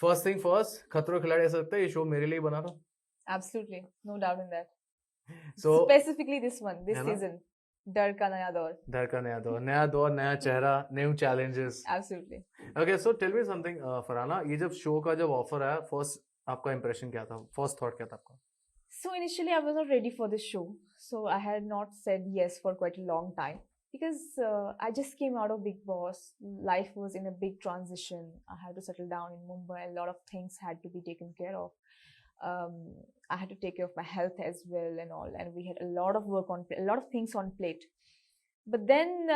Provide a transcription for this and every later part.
First thing first, खतरों के खिलाड़ी ऐसा लगता है ये शो मेरे लिए बना था. Absolutely, no doubt in that. So Specifically this one, this है ना? season, डर का नया दौर. डर का नया दौर, नया चेहरा, new challenges. Absolutely. Okay, so tell me something Farhana, ये जब शो का जब ऑफर आया, फर्स्ट आपका इंप्रेशन क्या था, फर्स्ट थॉट क्या था आपका? So initially I was not ready for this show. So I had not said yes for quite a long time because I just came out of Bigg Boss. Life was in a big transition. I had to settle down in Mumbai. A lot of things had to be taken care of. I had to take care of my health as well and all. And we had a lot of work on, a lot of things on plate. But then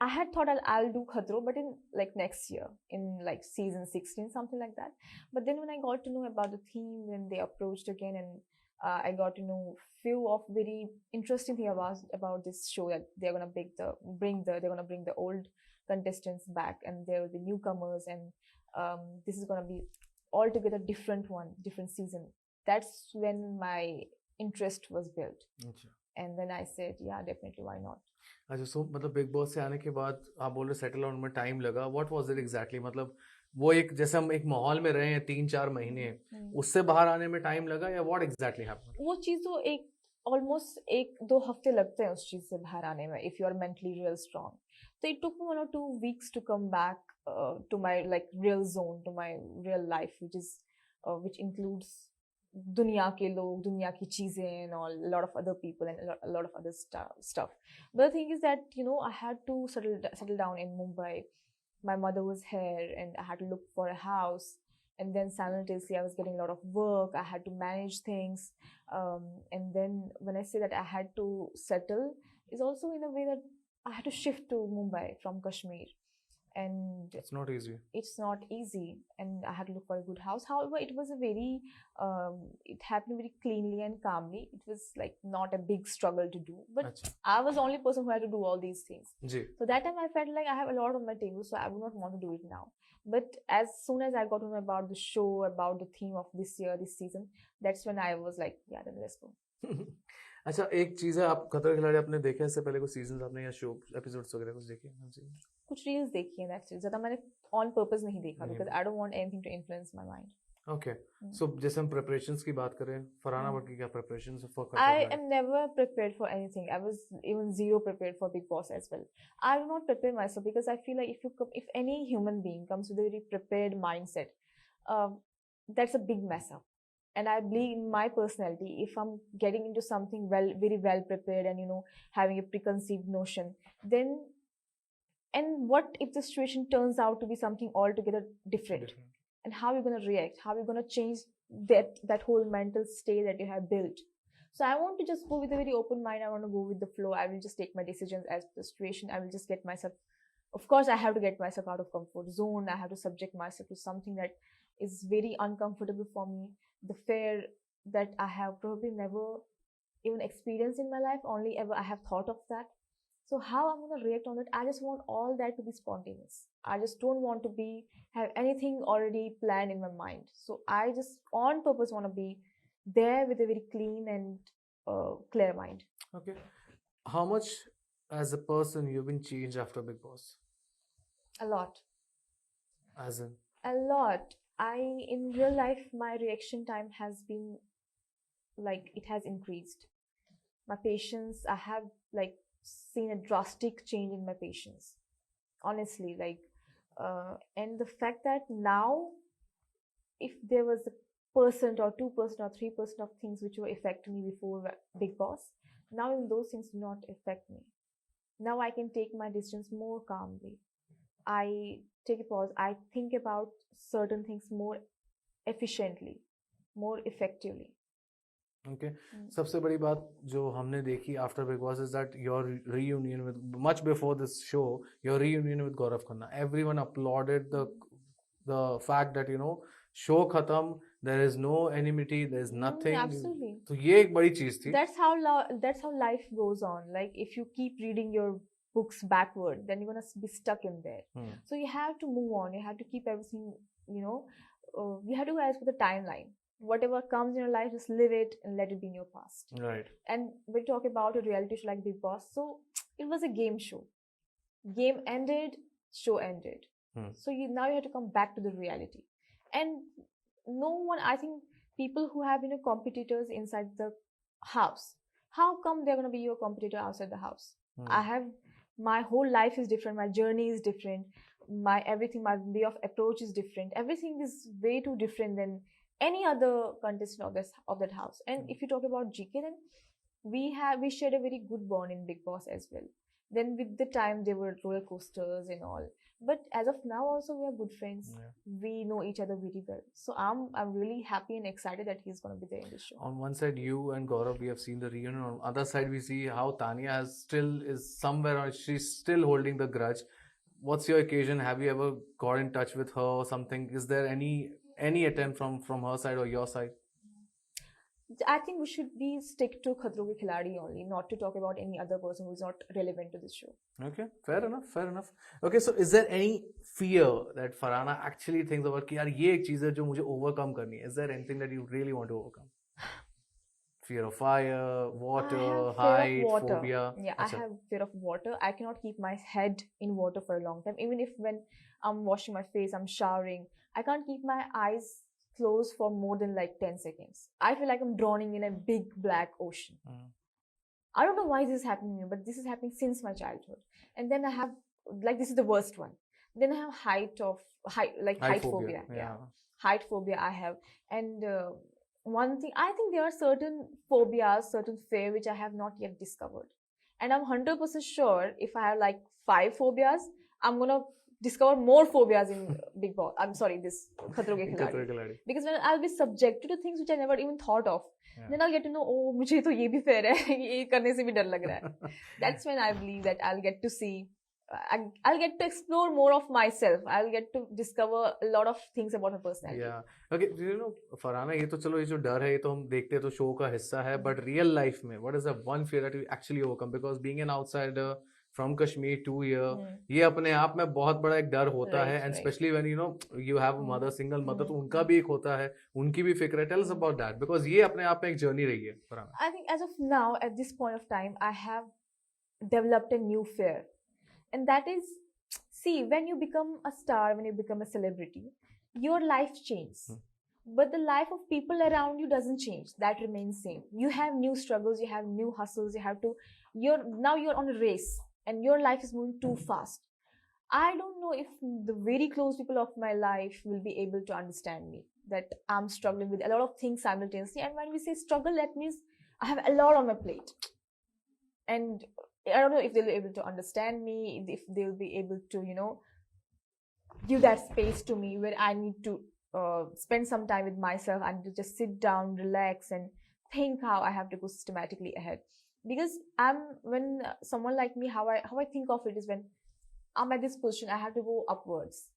I had thought I'll do Khatron, but in like next year, in like season 16, something like that. But then when I got to know about the theme, when they approached again, and I got to know few of very interesting thing about this show, that they're gonna bring the old contestants back, and there will be newcomers, and this is gonna be altogether different season. That's when my interest was built. अच्छा. And then I said, yeah, definitely, why not? अच्छा, सो मतलब big boss से आने के बाद आप बोल रहे सेटल डाउन में टाइम लगा, व्हाट वाज इट एग्जैक्टली, मतलब वो एक जैसे हम एक माहौल में रहे हैं 3-4 महीने, उससे बाहर आने में टाइम लगा या व्हाट एग्जैक्टली हैपेंड? वो चीज तो एक ऑलमोस्ट 1-2 हफ्ते लगते हैं उस चीज से बाहर आने में, if you are mentally real strong. तो it took me 1 or 2 weeks to come back to my like real zone, to my real life, which includes दुनिया के लोग, दुनिया की चीजें, and all, a lot of other people and a lot of other stuff. But the thing is that I had to settle down in Mumbai. My mother was here, and I had to look for a house. And then simultaneously, I was getting a lot of work. I had to manage things. And then when I say that I had to settle, is also in a way that I had to shift to Mumbai from Kashmir. And It's not easy. It's not easy, and I had to look for a good house. However, it was a very it happened very cleanly and calmly. It was like not a big struggle to do, but अच्छा. I was the only person who had to do all these things. Ji. So that time I felt like I have a lot on my table, so I would not want to do it now. But as soon as I got to know about the show, about the theme of this year, this season, that's when I was like, yeah, then let's go. अच्छा, एक चीज है, आप खतरों के खिलाड़ी आपने देखे इससे पहले कोई सीजन आपने या शो एपिसोड्स वगैरह कुछ देखे? कुछ रील्स देखी है, दैट्स इट. ज्यादा मैंने ऑन पर्पस नहीं देखा, because I don't want anything to influence my mind. Okay, so जैसे हम प्रिपरेशंस की बात करें, फरहाना भट्ट की क्या प्रिपरेशंस फॉर खतरों I के खिलाड़ी? am never prepared for anything. I was even zero prepared for Bigg Boss as well. I do not prepare myself because I feel like if any human being comes with a very prepared mindset, that's a big mess up. And I believe in my personality, if I'm getting into something very well prepared, and having a preconceived notion, then and what if the situation turns out to be something altogether different? And how are you going to react? How are you going to change that whole mental state that you have built? So I want to just go with a very open mind. I want to go with the flow. I will just take my decisions as the situation. I will just get myself, of course, I have to get myself out of comfort zone. I have to subject myself to something that is very uncomfortable for me. The fear that I have probably never even experienced in my life, only ever I have thought of that. So how I'm going to react on it, I just want all that to be spontaneous. I just don't want to have anything already planned in my mind. So I just on purpose want to be there with a very clean and clear mind. Okay. How much as a person you've been changed after Bigg Boss? A lot. As in? A lot. In real life, my reaction time has been like, it has increased. My patience, I have like seen a drastic change in my patience, honestly, like and the fact that now, if there was 1% or 2% or 3% of things which were affecting me before Bigg Boss, now even those things do not affect me. Now I can take my decisions more calmly. I take a pause. I think about certain things more efficiently, more effectively. Okay. सबसे बड़ी बात जो हमने देखी after Bigg Boss is that your reunion with, much before this show, your reunion with Gaurav Khanna. Everyone applauded the fact that show खत्म, there is no enmity, there is nothing. Absolutely. तो ये एक बड़ी चीज थी. That's how life goes on. Like if you keep reading your books backward, then you're gonna be stuck in there. So you have to move on. You have to keep everything. You have to go as per the timeline. Whatever comes in your life, just live it and let it be in your past. Right. And we talk about a reality show like Bigg Boss. So it was a game show. Game ended, show ended. So now you have to come back to the reality. And no one, I think people who have competitors inside the house, how come they're going to be your competitor outside the house? I have, my whole life is different, my journey is different, my everything, my way of approach is different, everything is way too different than any other contestant of that house. And if you talk about GK, then we shared a very good bond in Bigg Boss as well. Then with the time there were roller coasters and all, but as of now also we are good friends. We know each other very well, so I'm really happy and excited that he's going to be there in the show. On one side, you and Gaurav, we have seen the reunion. On the other side, we see how Tanya is somewhere, or she's still holding the grudge. What's your occasion? Have you ever got in touch with her or something? Is there any attempt from her side or your side? I think we should stick to Khatron ke Khiladi only, not to talk about any other person who's not relevant to this show. Okay, fair enough. Okay, so is there any fear that Farhana actually thinks about कि यार ये एक चीज़ है जो मुझे overcome करनी है? Is there anything that you really want to overcome? Fear of fire, water, height, phobia. Yeah, I have fear of water. I cannot keep my head in water for a long time. Even if when I'm washing my face, I'm showering, I can't keep my eyes closed for more than like 10 seconds. I feel like I'm drowning in a big black ocean. I don't know why this is happening to me, but this is happening since my childhood. And then I have, like, this is the worst one. Then I have height phobia. Yeah. Height phobia I have. And one thing, I think there are certain phobias, certain fear which I have not yet discovered. And I'm 100% sure if I have like 5 phobias, I'm going to discover more phobias in Bigg Boss. I'm sorry, this Khatron ke Khiladi. Because when I'll be subjected to things which I never even thought of, then I'll get to know, oh, मुझे तो ये भी fear है, ये करने से भी डर लग रहा है. That's when I believe that I'll get to see, I'll get to explore more of myself. I'll get to discover a lot of things about my personality. Yeah. Okay, you know, Farhana, ये तो चलो ये जो डर है ये तो हम देखते हैं तो शो का हिस्सा है, but real life में, what is the one fear that you actually overcome? Because being an outsider from Kashmir to here, ये अपने आप में बहुत बड़ा एक डर होता है, and especially when you have a mother, single mother, तो उनका भी एक होता है, उनकी भी फिक्र है. Tell us about that, because ये अपने आप में एक journey रही है. I think as of now, at this point of time, I have developed a new fear, and that is, see, when you become a star, when you become a celebrity, your life changes. But the life of people around you doesn't change. That remains same. You have new struggles, you have new hustles, you're on a race. And your life is moving too fast. I don't know if the very close people of my life will be able to understand me, that I'm struggling with a lot of things simultaneously. And when we say struggle, that means I have a lot on my plate. And I don't know if they'll be able to understand me, if they'll be able to, give that space to me where I need to spend some time with myself and to just sit down, relax, and think how I have to go systematically ahead. Because when someone like me, how I think of it is, when I'm at this position, I have to go upwards.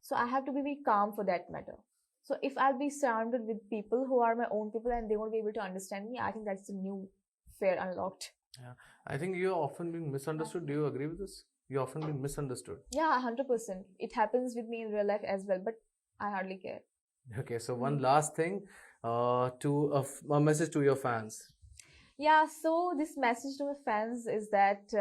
So I have to be very calm for that matter. So if I'll be surrounded with people who are my own people and they won't be able to understand me, I think that's a new fear unlocked. Yeah, I think you're often being misunderstood. Do you agree with this? You're often being misunderstood. Yeah, 100%. It happens with me in real life as well, but I hardly care. Okay, so one last thing, to a message to your fans. Yeah, so this message to my fans is that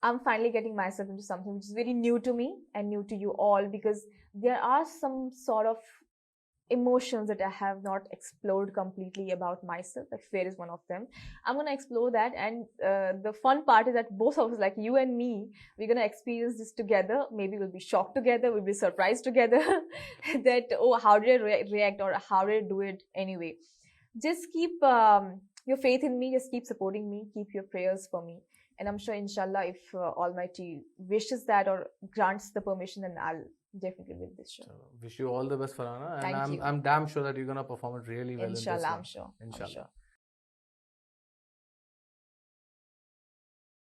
I'm finally getting myself into something which is very new to me and new to you all, because there are some sort of emotions that I have not explored completely about myself. Like fear is one of them. I'm going to explore that, and the fun part is that both of us, like you and me, we're going to experience this together. Maybe we'll be shocked together, we'll be surprised together that, oh, how did I react, or how did I do it anyway. Just keep your faith in me, just keep supporting me, keep your prayers for me, and I'm sure, inshallah, if Almighty wishes that or grants the permission, then I'll definitely win this show. So, wish you all the best, Farhana, and Thank you. I'm damn sure that you're gonna perform it really well. Inshallah, in this I'm sure. Inshallah. I'm sure.